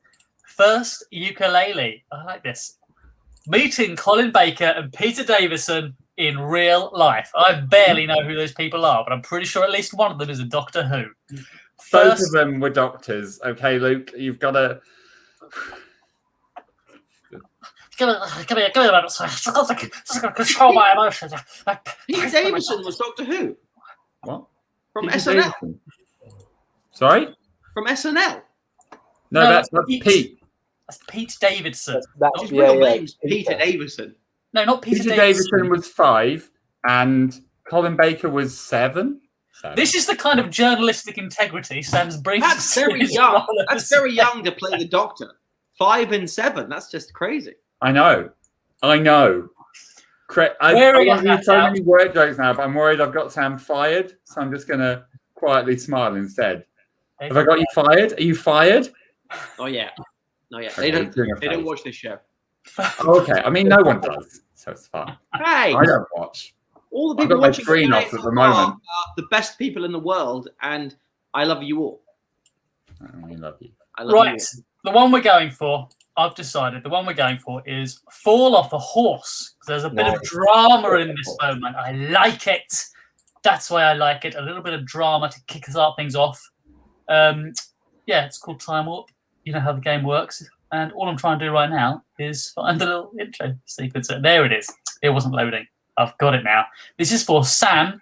First ukulele. I like this. Meeting Colin Baker and Peter Davison in real life. I barely know who those people are, but I'm pretty sure at least one of them is a Doctor Who. Both of them were doctors. Okay, Luke, you've got to... Give me a moment. Sorry. Just going to control my emotions. Pete Davison was Doctor Who. What? From Peter SNL. Davison. Sorry? From SNL. No, that's Pete. That's Pete Davidson. His real name's Peter Davison. No, not Peter Peter Davison. Davison was 5 and Colin Baker was 7. This is the kind of journalistic integrity Sam's bringing. That's very young. That's very young to play the Doctor. 5 and 7. That's just crazy. I know. I want to do so many word jokes now, but I'm worried I've got Sam fired, so I'm just going to quietly smile instead. Have I got you fired? Are you fired? Oh yeah. No, yeah. Okay, They don't watch this show. Oh, okay. I mean, no one does, so it's fine. Hey, I don't watch. all the I've people got my watching screen today off at the are moment. the best people in the world, and I love you all. I love you. I love you Right. The one we're going for, I've decided, the one we're going for is fall off a horse. There's a bit of drama in this moment. I like it. That's why I like it. A little bit of drama to kick things off. Yeah, it's called Time Warp. You know how the game works. And all I'm trying to do right now is find the little intro sequence. There it is. It wasn't loading. I've got it now. This is for Sam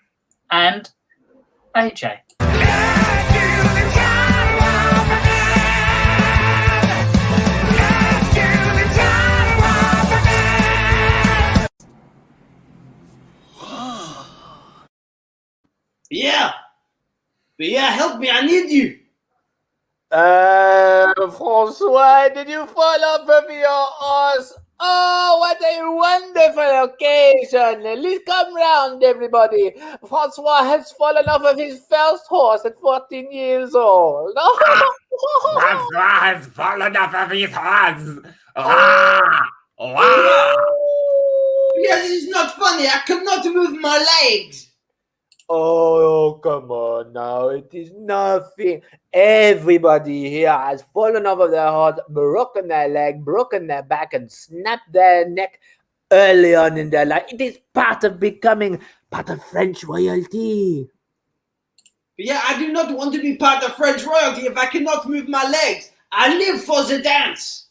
and AJ. Yeah, help me, I need you. Francois, did you fall off of your horse? Oh, what a wonderful occasion. Let's come round, everybody. Francois has fallen off of his first horse at 14 years old. Francois has fallen off of his horse. Wow. Yeah, this is not funny. I cannot move my legs. Oh, come on now. It is nothing. Everybody here has fallen off of their horse, broken their leg, broken their back, and snapped their neck early on in their life. It is part of becoming part of French royalty. Yeah, I do not want to be part of French royalty if I cannot move my legs. I live for the dance.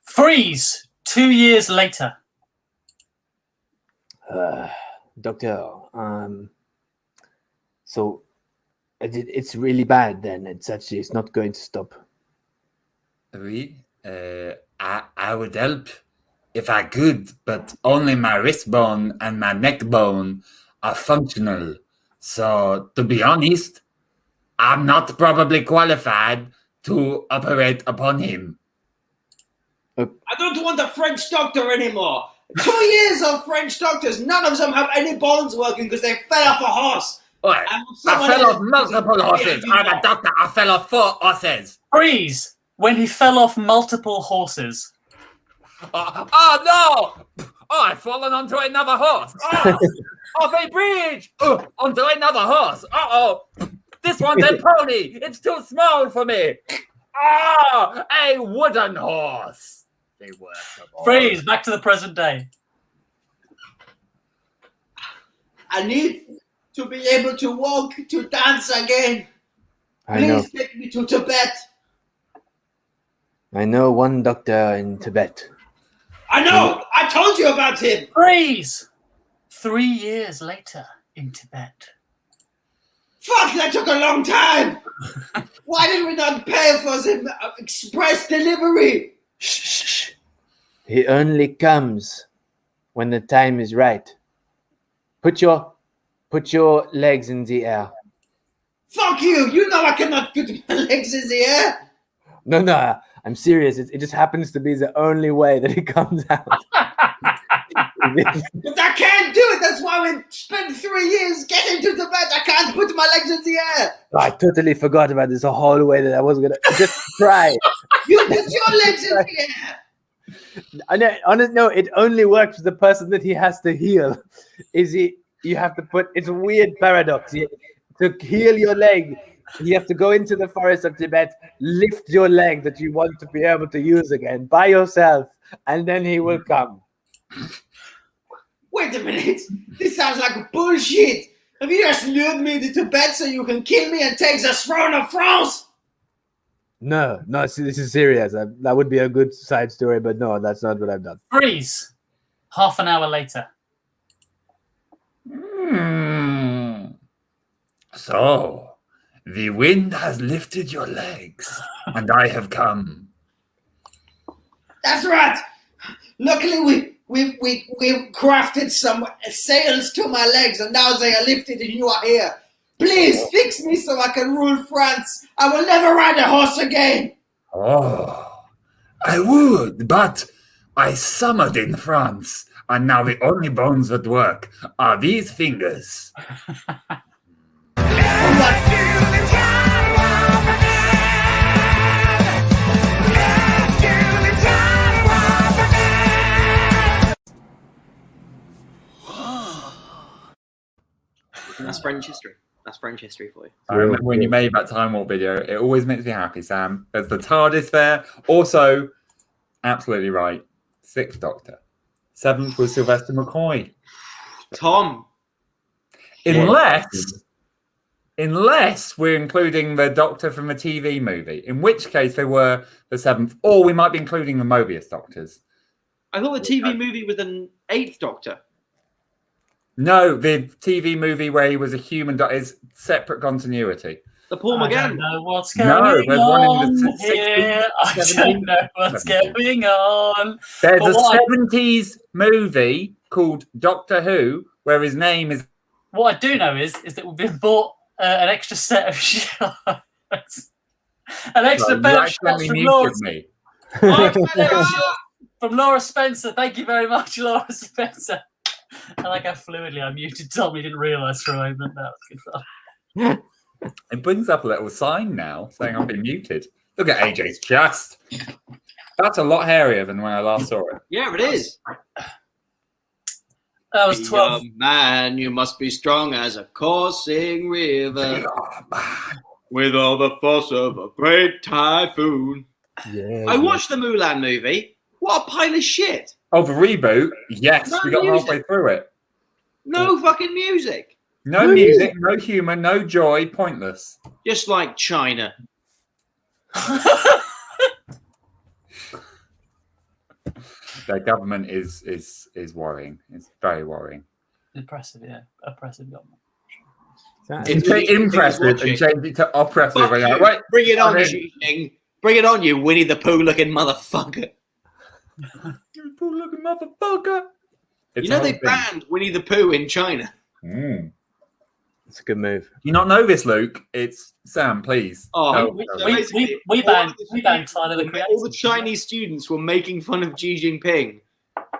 Freeze. 2 years later. Doctor, so it's really bad then. It's not going to stop. Oui, I would help if I could, but only my wrist bone and my neck bone are functional. So, to be honest, I'm not probably qualified to operate upon him. I don't want a French doctor anymore. 2 years of French doctors, none of them have any bones working because they fell off a horse. Right. I fell off multiple horses. I'm a doctor. I fell off 4 horses. Freeze. When he fell off multiple horses. Oh no! Oh, I've fallen onto another horse. Oh, off a bridge. Oh, onto another horse. Uh-oh. This one's a pony. It's too small for me. Oh, a wooden horse. They work. Freeze, back to the present day. I need to be able to walk, to dance again. I know. Please take me to Tibet. I know one doctor in Tibet. I know. I told you about him. Freeze! 3 years later in Tibet. Fuck, that took a long time. Why did we not pay for the express delivery? Shh. He only comes when the time is right. Put your legs in the air. Fuck you. You know I cannot put my legs in the air. No, I'm serious. It just happens to be the only way that it comes out. But I can't do it. That's why we spent 3 years getting to Tibet. I can't put my legs in the air. I totally forgot about this whole way that I was gonna just try. You put your legs in the air. I know, no, it only works for the person that he has to heal. You have to put, it's a weird paradox. To heal your leg, you have to go into the forest of Tibet, lift your leg that you want to be able to use again by yourself, and then he will come. Wait a minute. This sounds like bullshit. Have you just lured me to Tibet so you can kill me and take the throne of France? No, see, this is serious. That would be a good side story, but no, that's not what I've done. Freeze! Half an hour later. So, the wind has lifted your legs, and I have come. That's right. Luckily, we crafted some sails to my legs, and now they are lifted, and you are here. Please fix me so I can rule France. I will never ride a horse again. Oh, I would, but I summered in France, and now the only bones that work are these fingers. That's French history. That's French history for you. I remember when you made that Time Warp video. It always makes me happy, Sam. There's the TARDIS there. Also, absolutely right. 6th Doctor. 7th was Sylvester McCoy. Tom. Unless we're including the Doctor from the TV movie, in which case they were the 7th, or we might be including the Mobius Doctors. I thought the TV movie was an 8th Doctor. No, the TV movie where he was a human doctor is separate continuity. The Paul I McGann. don't know what's going No, there's one in the on here. I 60s, don't know what's 70s. going on. There's But a what 70s movie called Doctor Who where his name is. What I do know is that we've been bought an extra set of shots. An extra You pair of shots accidentally from Laura, muted me. from Laura Spencer. Thank you very much, Laura Spencer. I like how fluidly I muted Tom. He didn't realise for a moment. That was good fun. It brings up a little sign now saying I've been muted. Look at AJ's chest. That's a lot hairier than when I last saw it. Yeah, it is. That was 12. Young man, you must be strong as a coursing river, with all the force of a great typhoon. Yeah. I watched the Mulan movie. What a pile of shit. Oh, the reboot? Yes, No we got music. halfway through it. No fucking music. No music, no humour, no joy, pointless. Just like China. Their government is worrying. It's very worrying. Impressive, yeah. Oppressive government. It's impressive and change it to oppressive. Fuck And you're you. like, Bring it on, I mean- Xi Jinping. Bring it on, you Winnie the Pooh looking motherfucker. you poor looking motherfucker. It's You know a they whole thing. banned Winnie the Pooh in China. It's a good move. You not know this, Luke? It's Sam, please. Oh, No, we- no. basically, we all banned the Tyler the students- Creator. All the Chinese students were making fun of Xi Jinping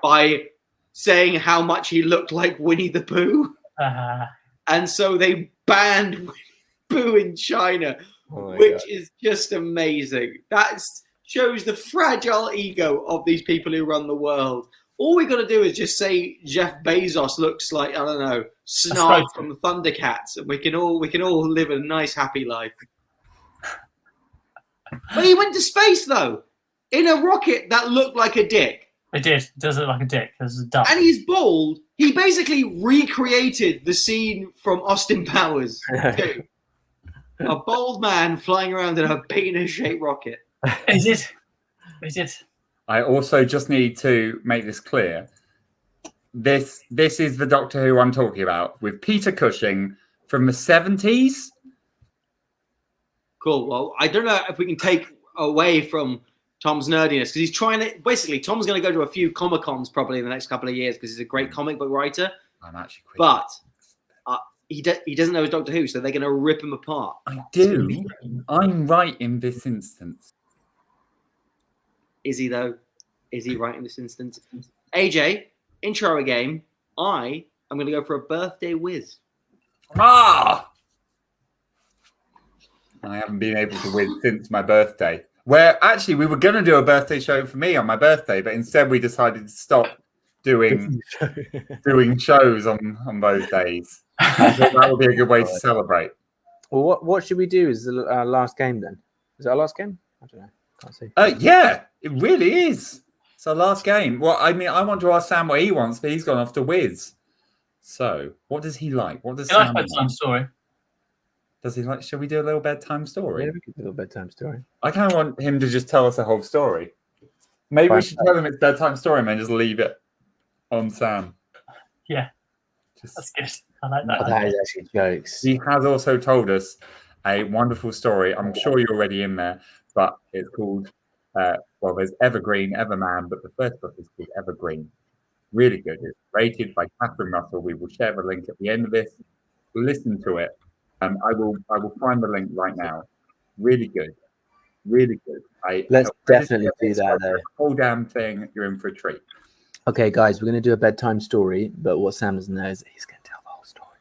by saying how much he looked like Winnie the Pooh. And so they banned Winnie the Pooh in China, Oh my which God. is just amazing. That's shows the fragile ego of these people who run the world. All we got to do is just say Jeff Bezos looks like, I don't know, Snark from the Thundercats, and we can all live a nice, happy life. But he went to space though, in a rocket that looked like a dick. It did. It does look like a dick. This is dumb. And he's bald. He basically recreated the scene from Austin Powers 2. A bald man flying around in a penis-shaped rocket. He did. He did. I also just need to make this clear. This is the Doctor Who I'm talking about, with Peter Cushing from the 70s. Cool. Well, I don't know if we can take away from Tom's nerdiness, because he's trying to... Basically, Tom's going to go to a few Comic-Cons probably in the next couple of years because he's a great comic book writer. I'm actually quitting. But he doesn't know his Doctor Who, so they're going to rip him apart. I do. I'm right in this instance. Is he, though? Is he right in this instance? AJ, intro a game. I'm going to go for a birthday whiz. Ah! I haven't been able to win since my birthday. Where actually we were going to do a birthday show for me on my birthday, but instead we decided to stop doing shows on those days. I thought that would be a good way to celebrate. Well, what should we do as the last game then? Is it our last game? I don't know. Can't see. Yeah, it really is. It's our last game. Well, I mean, I want to ask Sam what he wants, but he's gone off to Wiz. So, what does he like? What does He likes Sam bedtime like? story. Does he like? Should we do a little bedtime story? Yeah, we could do a little bedtime story. I kind of want him to just tell us a whole story. Maybe we should tell him it's bedtime story and then just leave it on Sam. Yeah, that's good. I like that. Oh, that is actually jokes. He has also told us a wonderful story. I'm sure you're already in there, but it's called, well, there's Evergreen, Everman, but the first book is called Evergreen. Really good. It's rated by Catherine Russell. We will share the link at the end of this. Listen to it. I will find the link right now. Really good. Really good. Let's definitely do that, though. The whole damn thing, you're in for a treat. Okay, guys, we're going to do a bedtime story, but what Sam doesn't know is he's going to tell the whole story.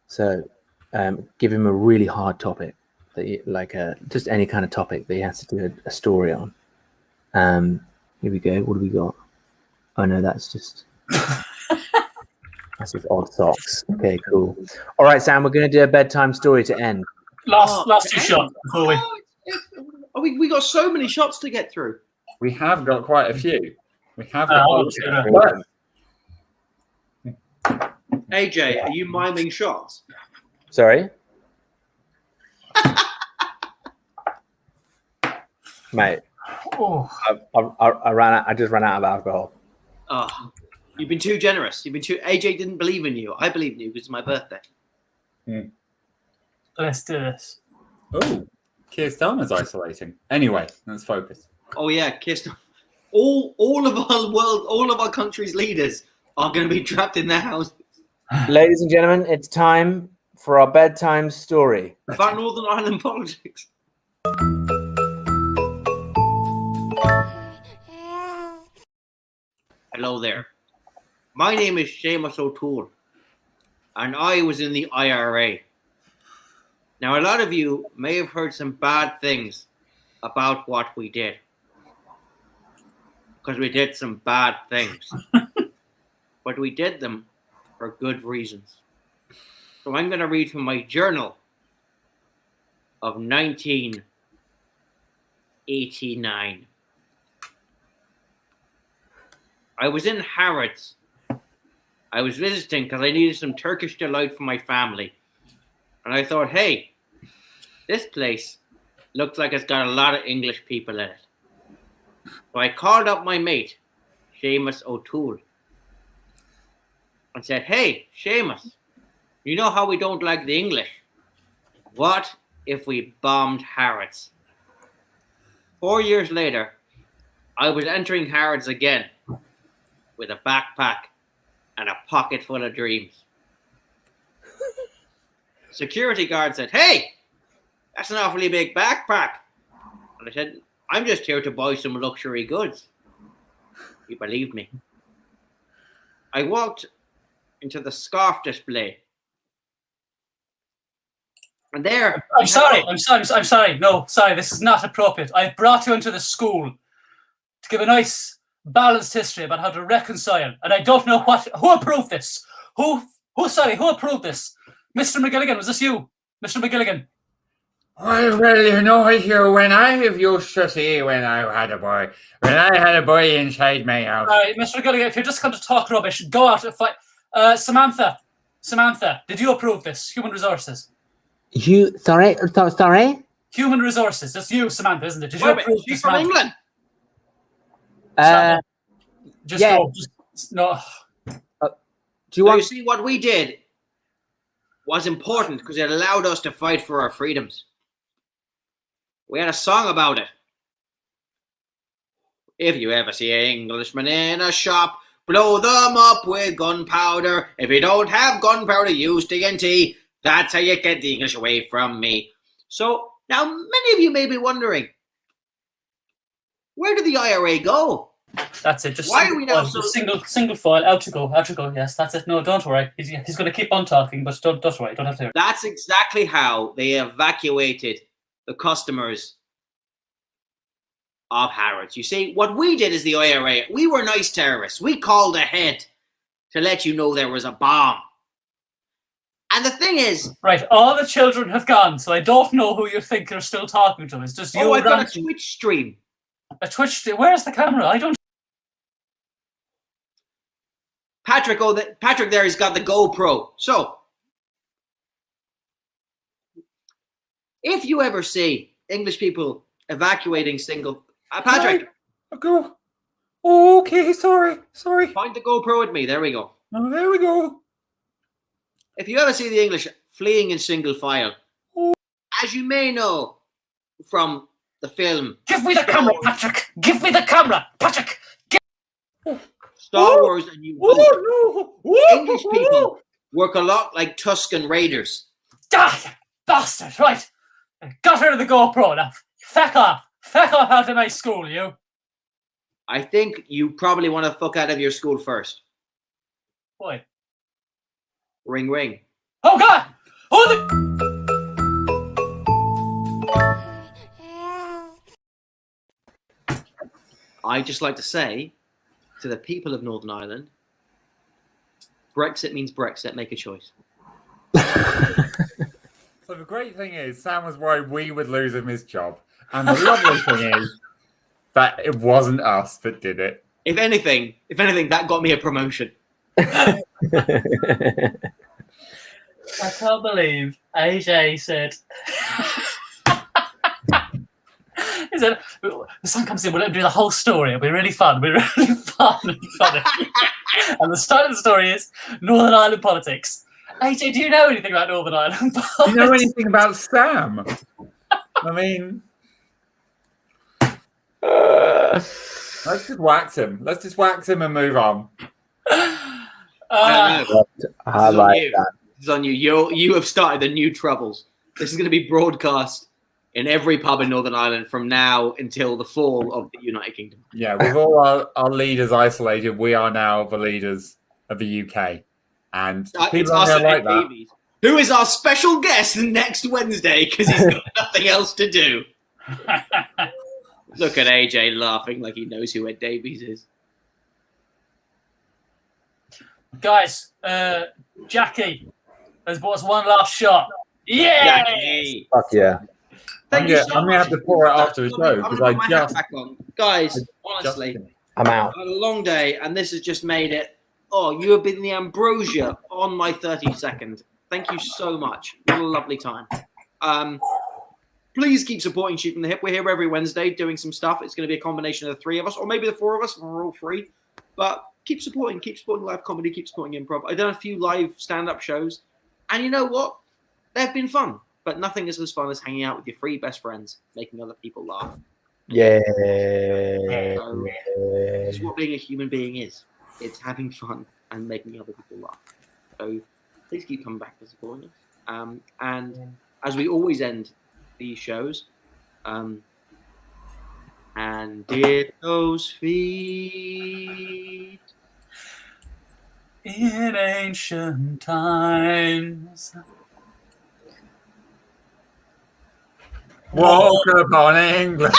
So give him a really hard topic, just any kind of topic that he has to do a story on. Here we go. What do we got? Oh, no, that's just... That's just odd socks. Okay, cool. All right, Sam, we're going to do a bedtime story to end. Last two shots before we... We got so many shots to get through. We have got quite a few. We have AJ, are you miming shots? Sorry? Mate, I just ran out of alcohol. Oh, you've been too generous. AJ didn't believe in you. I believe in you because it's my birthday. Let's do this. Oh, Keir Starmer's isolating. Anyway, let's focus. Oh yeah, Kirsten. All of our country's leaders are going to be trapped in their houses. Ladies and gentlemen, it's time for our bedtime story. About Northern Ireland politics. Hello there. My name is Seamus O'Toole, and I was in the IRA. Now, a lot of you may have heard some bad things about what we did, because we did some bad things, but we did them for good reasons. So I'm going to read from my journal of 1989. I was in Harrods. I was visiting because I needed some Turkish delight for my family. And I thought, hey, this place looks like it's got a lot of English people in it. So I called up my mate, Seamus O'Toole, and said, hey, Seamus, you know how we don't like the English? What if we bombed Harrods? 4 years later, I was entering Harrods again with a backpack and a pocket full of dreams. Security guard said, hey, that's an awfully big backpack. And I said, I'm just here to buy some luxury goods. He believed me. I walked into the scarf display And there. I'm sorry. No, sorry. This is not appropriate. I've brought you into the school to give a nice, balanced history about how to reconcile. And I don't know who approved this. Who approved this? Mr. McGilligan, was this you? Mr. McGilligan? Well, you know, when I have used to see when I had a boy inside my house. All right, Mr. McGilligan, if you're just going to talk rubbish, go out and fight. Samantha, did you approve this? Human Resources. Sorry? Human Resources. That's you, Samantha, isn't it? Did you approve She's this? from Samantha? England. Just yeah. go. No. Do So you want? you see, what we did was important because it allowed us to fight for our freedoms. We had a song about it. If you ever see an Englishman in a shop, blow them up with gunpowder. If you don't have gunpowder, use TNT. That's how you get the English away from me. So now many of you may be wondering, where did the IRA go? That's it. Just Why are we now so... single file, out to go. Yes, that's it. No, don't worry. He's going to keep on talking, but don't worry. Don't have to. That's exactly how they evacuated the customers of Harrods. You see, what we did as the IRA, we were nice terrorists. We called ahead to let you know there was a bomb. And the thing is... Right, all the children have gone, so I don't know who you think you're still talking to. It's just you. Oh, I've got a Twitch stream. A Twitch stream? Where's the camera? I don't... Patrick there has got the GoPro. So, if you ever see English people evacuating single... Patrick! I'll go. Oh, okay, sorry. Point the GoPro at me. There we go. Oh, there we go. If you ever see the English fleeing in single file, as you may know from the film... Give me the camera, Patrick! Give me the camera, Patrick! Star Wars and New Hope. No. English people work a lot like Tuscan Raiders. Ah, you bastard! Right, got rid of the GoPro now. Feck off out of my school, you. I think you probably want to fuck out of your school first. Why? Ring, ring. Oh God! I'd just like to say to the people of Northern Ireland, Brexit means Brexit. Make a choice. So the great thing is, Sam was worried we would lose him his job. And the lovely thing is that it wasn't us that did it. If anything, that got me a promotion. I can't believe AJ said... He said, the sun comes in, we'll let him do the whole story. It'll be really fun. It'll be really fun and funny. And the start of the story is Northern Ireland politics. AJ, do you know anything about Northern Ireland politics? Do you know anything about Sam? I mean... Let's just wax him. And move on. I like that. This is on you. You have started the new troubles. This is going to be broadcast in every pub in Northern Ireland from now until the fall of the United Kingdom. Yeah, with all our leaders isolated, we are now the leaders of the UK. And people are going to like that. Davies, who is our special guest next Wednesday because he's got nothing else to do. Look at AJ laughing like he knows who Ed Davies is. Guys, Jackie has bought us one last shot. Yeah! Jackie. Fuck yeah. Thank you so I'm going to have to pour it after the show I'm because gonna put I my hat just... back on. Guys, honestly, I'm out. I had a long day and this has just made it. Oh, you have been the ambrosia on my 32nd. Thank you so much. What a lovely time. Please keep supporting Shoot from the Hip. We're here every Wednesday doing some stuff. It's going to be a combination of the three of us, or maybe the four of us. We're all free. But keep supporting live comedy, keep supporting improv. I've done a few live stand-up shows. And you know what? They've been fun. But nothing is as fun as hanging out with your three best friends, making other people laugh. Yeah. So, it's what being a human being is. It's having fun and making other people laugh. So please keep coming back to supporting us. And as we always end these shows, and did those feet in ancient times Walk upon England.